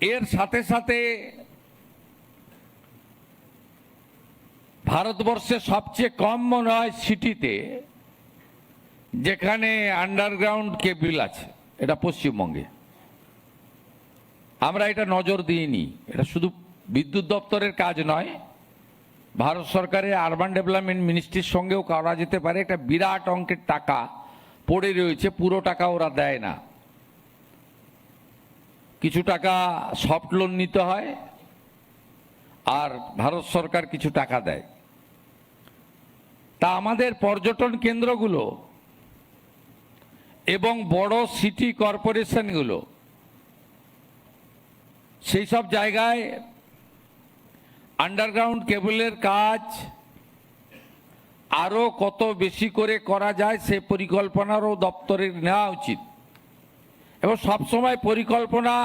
এর সাথে সাথে ভারতবর্ষের সবচেয়ে কম মনে হয় সিটিতে যেখানে আন্ডারগ্রাউন্ড কেবল আছে এটা পশ্চিমবঙ্গে। আমরা এটা নজর দিইনি। এটা শুধু বিদ্যুৎ দপ্তরের কাজ নয়, ভারত সরকারের আরবান ডেভেলপমেন্ট মিনিস্ট্রির সঙ্গেও করা যেতে পারে। একটা বিরাট অঙ্কের টাকা পড়ে রয়েছে, পুরো টাকা ওরা দেয় না, কিছু টাকা সফট লোন নিতে হয় আর ভারত সরকার কিছু টাকা দেয়। তা আমাদের পর্যটন কেন্দ্রগুলো এবং বড় সিটি কর্পোরেশনগুলো সেই সব জায়গায় আন্ডারগ্রাউন্ড কেবলের কাজ আরো কত বেশি করে করা যায় সে পরিকল্পনারও দপ্তরের নেওয়া উচিত। এবং সবসময় পরিকল্পনা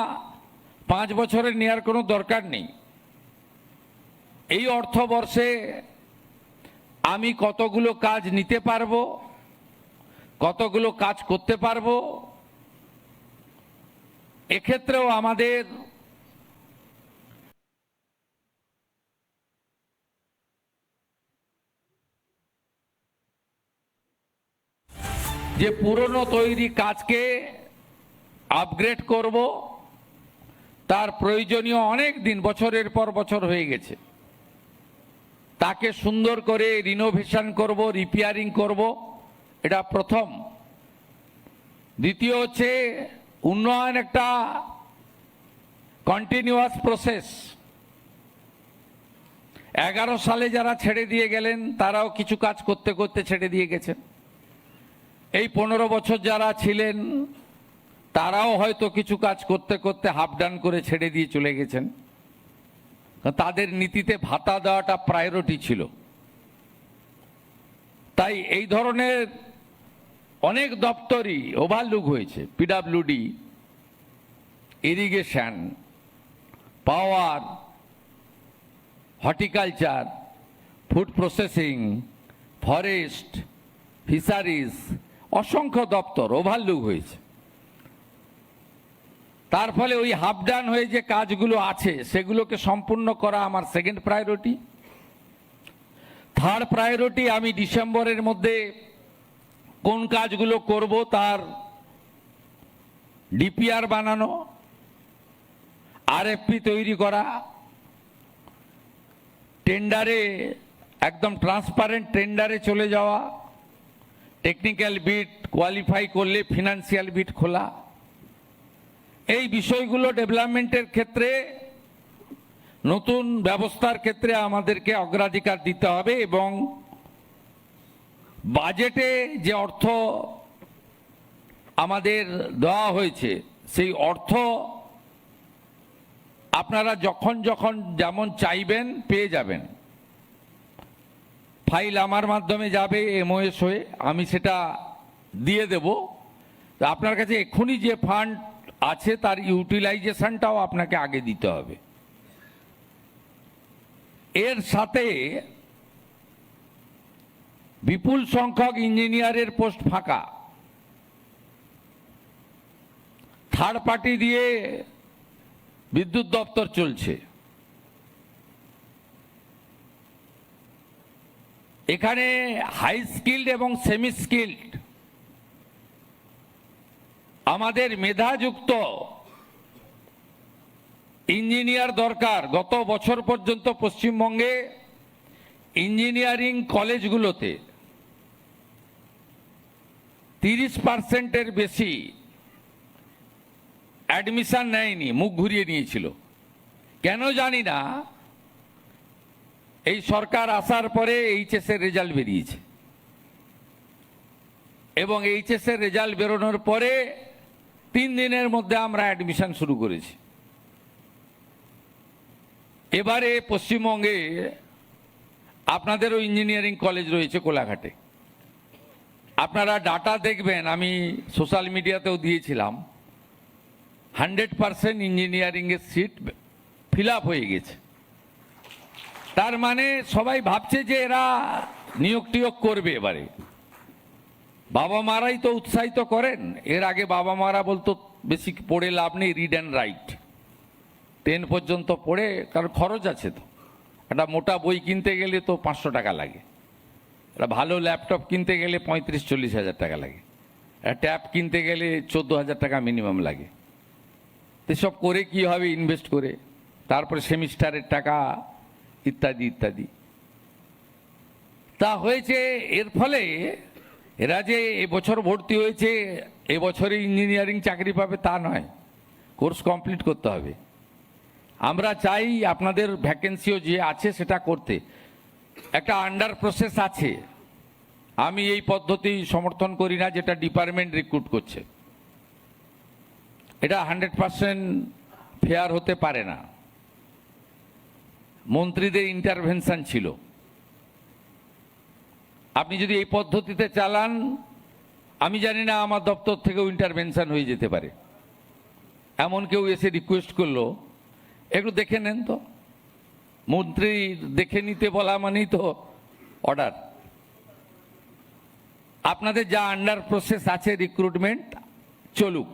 5 বছরের নেওয়ার কোনো দরকার নেই। এই অর্থবর্ষে আমি কতগুলো কাজ নিতে পারবো, কতগুলো কাজ করতে পারবো, এক্ষেত্রেও আমাদের যে পুরনো তৈরি কাজকে আপগ্রেড করব, তার প্রয়োজনীয় অনেক দিন, বছরের পর বছর হয়ে গেছে, তাকে সুন্দর করে রিনোভেশন করব, রিপেয়ারিং করব, এটা প্রথম। দ্বিতীয় হচ্ছে উন্নয়ন একটা কন্টিনিউয়াস প্রসেস। 11 সালে যারা ছেড়ে দিয়ে গেলেন তারাও কিছু কাজ করতে করতে ছেড়ে দিয়ে গেছেন। এই 15 বছর যারা ছিলেন তারাও হয়তো কিছু কাজ করতে করতে হাফ ডান করে ছেড়ে দিয়ে চলে গেছেন। তাদের নীতিতে ভাতা দেওয়াটা প্রায়োরিটি ছিল। তাই এই ধরনের অনেক দপ্তরই ওভারলুক হয়েছে। PWD, irrigation, power, horticulture, food processing, forest, fisheries, অসংখ্য দপ্তর ওভারলুক হয়েছে। তার ফলে ওই হাফ ডান হয়ে যে কাজগুলো আছে সেগুলোকে সম্পূর্ণ করা আমার সেকেন্ড প্রায়োরিটি। থার্ড প্রায়োরিটি, আমি ডিসেম্বরের মধ্যে কোন কাজগুলো করব তার ডিপিআর বানানো, আরএফপি তৈরি করা, টেন্ডারে একদম ট্রান্সপারেন্ট টেন্ডারে চলে যাওয়া, টেকনিক্যাল বিট কোয়ালিফাই করলে ফিনান্সিয়াল বিট খোলা। এই বিষয়গুলো ডেভেলপমেন্টের ক্ষেত্রে, নতুন ব্যবস্থার ক্ষেত্রে আমাদেরকে অগ্রাধিকার দিতে হবে। এবং বাজেটে যে অর্থ আমাদের দেওয়া হয়েছে সেই অর্থ আপনারা যখন যখন যেমন চাইবেন পেয়ে যাবেন। ফাইল আমার মাধ্যমে যাবে এমওএস হয়ে, আমি সেটা দিয়ে দেব। আপনার কাছে এক্ষুনি যে ফান্ড আছে তার ইউটিলাইজেশনটাও আপনাকে আগে দিতে হবে। এর সাথে বিপুল সংখ্যক ইঞ্জিনিয়ারের পোস্ট ফাঁকা, থার্ড পার্টি দিয়ে বিদ্যুৎ দপ্তর চলছে। এখানে হাই স্কিল্ড এবং সেমি স্কিল্ড আমাদের মেধাযুক্ত ইঞ্জিনিয়ার দরকার। গত বছর পর্যন্ত পশ্চিমবঙ্গে ইঞ্জিনিয়ারিং কলেজগুলোতে 30%-এর বেশি অ্যাডমিশন নেয়নি, মুখ ঘুরিয়ে নিয়েছিল। কেন জানি না। এই সরকার আসার পরে এইচএস এর রেজাল্ট বেরিয়েছে এবং এইচএস এর রেজাল্ট বেরোনোর পরে 3 দিনের মধ্যে আমরা অ্যাডমিশন শুরু করেছি। এবারে পশ্চিমবঙ্গে আপনাদেরও ইঞ্জিনিয়ারিং কলেজ রয়েছে কোলাঘাটে। আপনারা ডাটা দেখবেন, আমি সোশ্যাল মিডিয়াতেও দিয়েছিলাম, 100% ইঞ্জিনিয়ারিংয়ের সিট ফিল আপ হয়ে গেছে। তার মানে সবাই ভাবছে যে এরা নিয়োগ টিয়োগ করবে। এবারে বাবা মারাই তো উৎসাহিত করেন। এর আগে বাবা মারা বলতো বেশি পড়ে লাভ নেই, রিড অ্যান্ড রাইট। 10 পর্যন্ত পড়ে, কারণ খরচ আছে তো। একটা মোটা বই কিনতে গেলে তো 500 টাকা লাগে, একটা ভালো ল্যাপটপ কিনতে গেলে 35-40 হাজার টাকা লাগে, একটা ট্যাব কিনতে গেলে 14,000 টাকা মিনিমাম লাগে। তো সব করে কি হবে, ইনভেস্ট করে, তারপরে সেমিস্টারের টাকা ইত্যাদি ইত্যাদি। তা হয়েছে, এর ফলে এরা যে এবছর ভর্তি হয়েছে এবছরই ইঞ্জিনিয়ারিং চাকরি পাবে তা নয়, কোর্স কমপ্লিট করতে হবে। আমরা চাই আপনাদের ভ্যাকেন্সিও যে আছে সেটা করতে। একটা আন্ডার প্রসেস আছে, আমি এই পদ্ধতি সমর্থন করি না যেটা ডিপার্টমেন্ট রিক্রুট করছে। এটা 100% ফেয়ার হতে পারে না। মন্ত্রীদের ইন্টারভেনশন ছিল। আপনি যদি এই পদ্ধতিতে চালান, আমি জানি না আমার দপ্তর থেকেও ইন্টারভেনশন হয়ে যেতে পারে। এমন কেউ এসে রিকোয়েস্ট করলো একটু দেখে নেন তো, মন্ত্রী দেখে নিতে বলা মানেই তো অর্ডার। আপনাদের যা আন্ডার প্রসেস আছে রিক্রুটমেন্ট চলুক,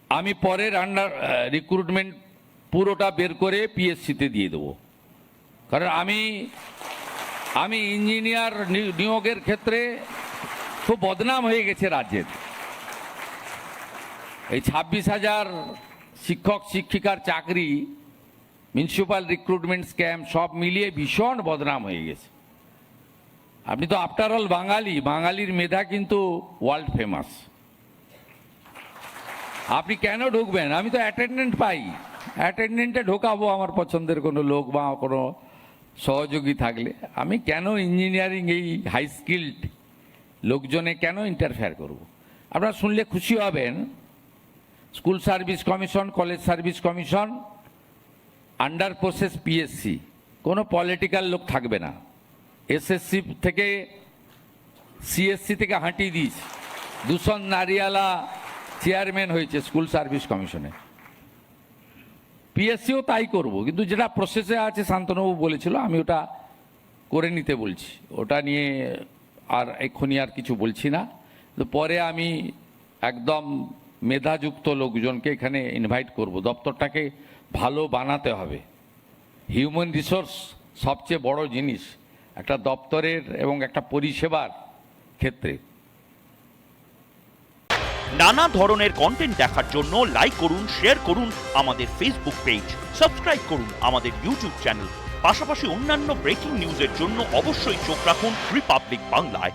আমি পরের আন্ডার রিক্রুটমেন্ট পুরোটা বের করে পিএসসিতে দিয়ে দেবো। কারণ আমি ইঞ্জিনিয়ার নিয়োগের ক্ষেত্রে খুব বদনাম হয়ে গেছে রাজ্যের। এই 26,000 শিক্ষক শিক্ষিকার চাকরি, মিউনিসিপ্যাল রিক্রুটমেন্ট স্ক্যাম সব মিলিয়ে ভীষণ বদনাম হয়ে গেছে। আপনি তো আফটার অল বাঙালি, বাঙালির মেধা কিন্তু ওয়ার্ল্ড ফেমাস। আপনি কেন ঢুকবেন? আমি তো অ্যাটেন্ডেন্ট পাই, অ্যাটেন্ডেন্টে ঢোকাবো আমার পছন্দের কোনো লোক বা কোনো সহযোগী থাকলে। আমি কেন ইঞ্জিনিয়ারিং এই হাই স্কিল্ড লোকজনে কেন ইন্টারফেয়ার করব? আপনারা শুনলে খুশি হবেন, school service commission, college service commission, under process PSC, কোনো পলিটিক্যাল লোক থাকবে না। এসএসসি থেকে সিএসসি থেকে হাঁটিয়ে দিয়েছে, দূষণ নারিয়ালা চেয়ারম্যান হয়েছে স্কুল সার্ভিস কমিশনে। পিএসসিও তাই করব, কিন্তু যেটা প্রসেসে আছে শান্তনুবাবু বলেছিল আমি ওটা করে নিতে বলছি। ওটা নিয়ে আর এক্ষুনি আর কিছু বলছি না। তো পরে আমি একদম মেধাযুক্ত লোকজনকে এখানে ইনভাইট করব। দপ্তরটাকে ভালো বানাতে হবে। হিউম্যান রিসোর্স সবচেয়ে বড় জিনিস একটা দপ্তরের এবং একটা পরিষেবার ক্ষেত্রে। নানা ধরনের কন্টেন্ট দেখার জন্য লাইক করুন, শেয়ার করুন আমাদের ফেসবুক পেজ, সাবস্ক্রাইব করুন আমাদের ইউটিউব চ্যানেল। পাশাপাশি অন্যান্য ব্রেকিং নিউজের জন্য অবশ্যই চোখ রাখুন রিপাবলিক বাংলায়।